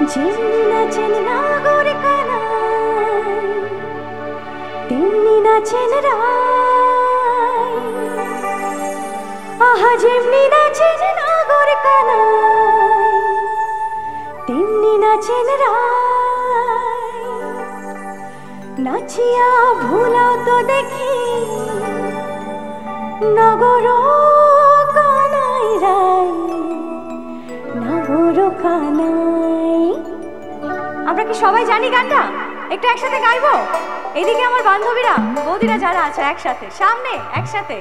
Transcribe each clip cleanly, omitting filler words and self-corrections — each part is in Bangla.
যেমনি নাচেন নাগর কানাই তেমনি নাচেন রাই। আহা যেমনি নাচেন নাগর কানাই তেমনি নাচেন রাই। নাচিয়া ভুলাও তো দেখি নগর কানাই রাই, নগর কানাই। আমরা কি সবাই জানি গানটা? একটু একসাথে গাইবো। এদিকে আমার বান্ধবীরা বৌদিরা যারা আছে একসাথে, সামনে একসাথে।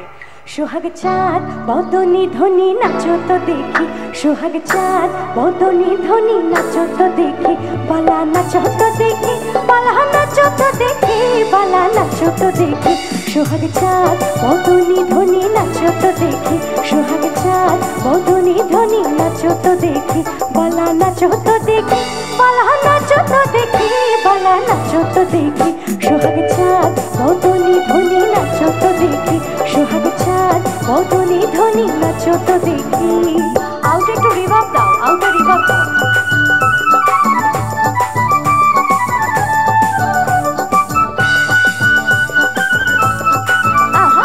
সোহাগ চাঁদ বদনি ধ্বনি নাচো তো দেখি, সোহাগ চাঁদ বদনি ধ্বনি নাচো তো দেখি, বালা নাচো তো দেখি, বালা নাচো তো দেখি, বালা নাচো তো দেখি। সোহাগ চাঁদ বদনি ধ্বনি নাচো তো দেখি, সোহাগ চাঁদ বদনি ধ্বনি নাচো তো দেখি, বালা নাচো তো দেখি, বালা নাচো তো দেখি, বালা নাচো তো দেখি। সোহাগ চাঁদ বদনি ধ্বনি নাচো তো দেখি, সোহাগ চাঁদ বদনি ধ্বনি নাচো তো দেখি। আউট একটু রিভার্ব দাও, আউটে রিভার্ব দাও। আহা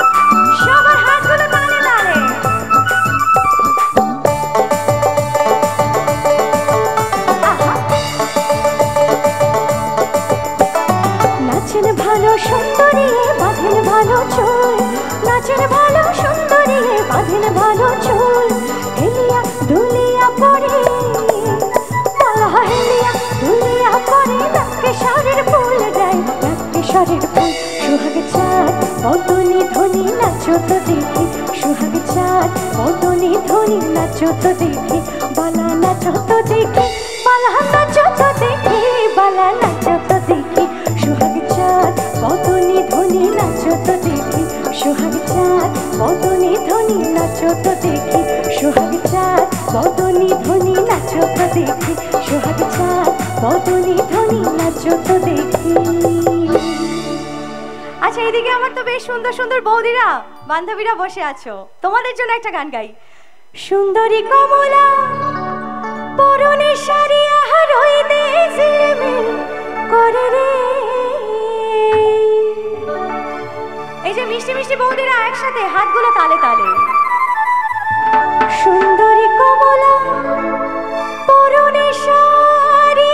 সবার হাতগুলো তালে তালে। আহা নাচেন ভালো সুন্দরী বাঁধেন ভালো চুল, নাচেন ভালো সুন্দরী বাঁধেন ভালো চুল। হেলিয়া দুলিয়া পরে পালা, হেলিয়া দুলিয়া পরে নাকে শাড়ির ফুল দেয়, নাকে শাড়ির ফুল। সোহাগ চাঁদ বদনি ধ্বনি নাচো তো দেখি, সোহাগ চাঁদ বদনি ধ্বনি নাচো তো দেখি, বালা নাচো তো দেখি, বালা নাচো তো দেখি, বালা নাচো তো দেখি। সোহাগ চাঁদ বদনি ধ্বনি নাচো তো দেখি, সোহাগ চাঁদ বদনি ধ্বনি নাচো তো দেখি, সোহাগ চাঁদ বদনি ধ্বনি নাচো তো দেখি, সোহাগ চাঁদ বদনি ধ্বনি নাচো তো দেখি। আচ্ছা এদিকে আমার তো বেশ সুন্দর সুন্দর বৌদিরা বান্ধবীরা বসে আছো, তোমাদের জন্য একটা গান গাই। সুন্দরী কমলা পরনে শাড়ি আহার হইতে ঝিলমিল করে রে। এই যে মিষ্টি মিষ্টি বৌদিরা একসাথে হাতগুলো তালে তালে। সুন্দরী কমলা পরনে শাড়ি,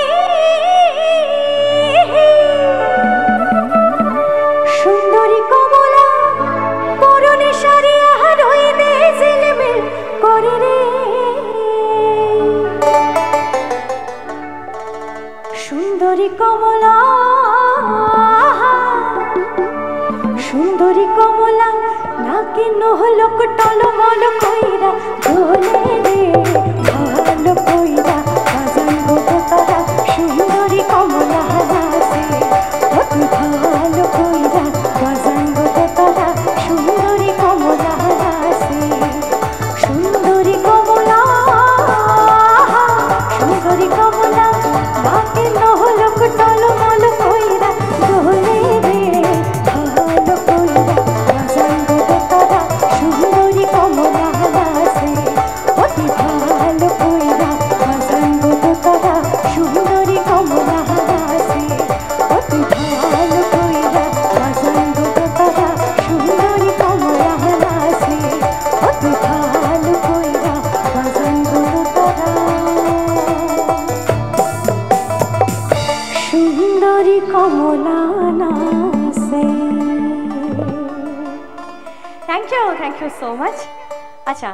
সুন্দরী কমলা পরনে শাড়ি আহার হইতে ঝিলমিল করে রে। সুন্দরী কমলা, সুন্দরী কমলা নাকি নহলক টলমল কইরা দোলে রে ভালো কইরা বাজান গো তারা। সুন্দরী কমলা নাচে অতি ভালো কইরা বাজান গো তারা, সুন্দরী কমলা নাচে। সুন্দরী কমলা, সুন্দরী কমলা নাকি নহলক টলমল কইরা দোলে রে ভালো কইরা বাজান গো তারা। সুন্দরী কমলা নাচে অতি ভালো কইরা বাজান গো তারা, সুন্দরী কমলা নাচে অতি ভালো কইরা বাজান গো তারা, সুন্দরী কমলা নাচে অতি ভালো কইরা বাজান গো তারা। সুন্দরী কমলা নাচে। Thank you so much. আচ্ছা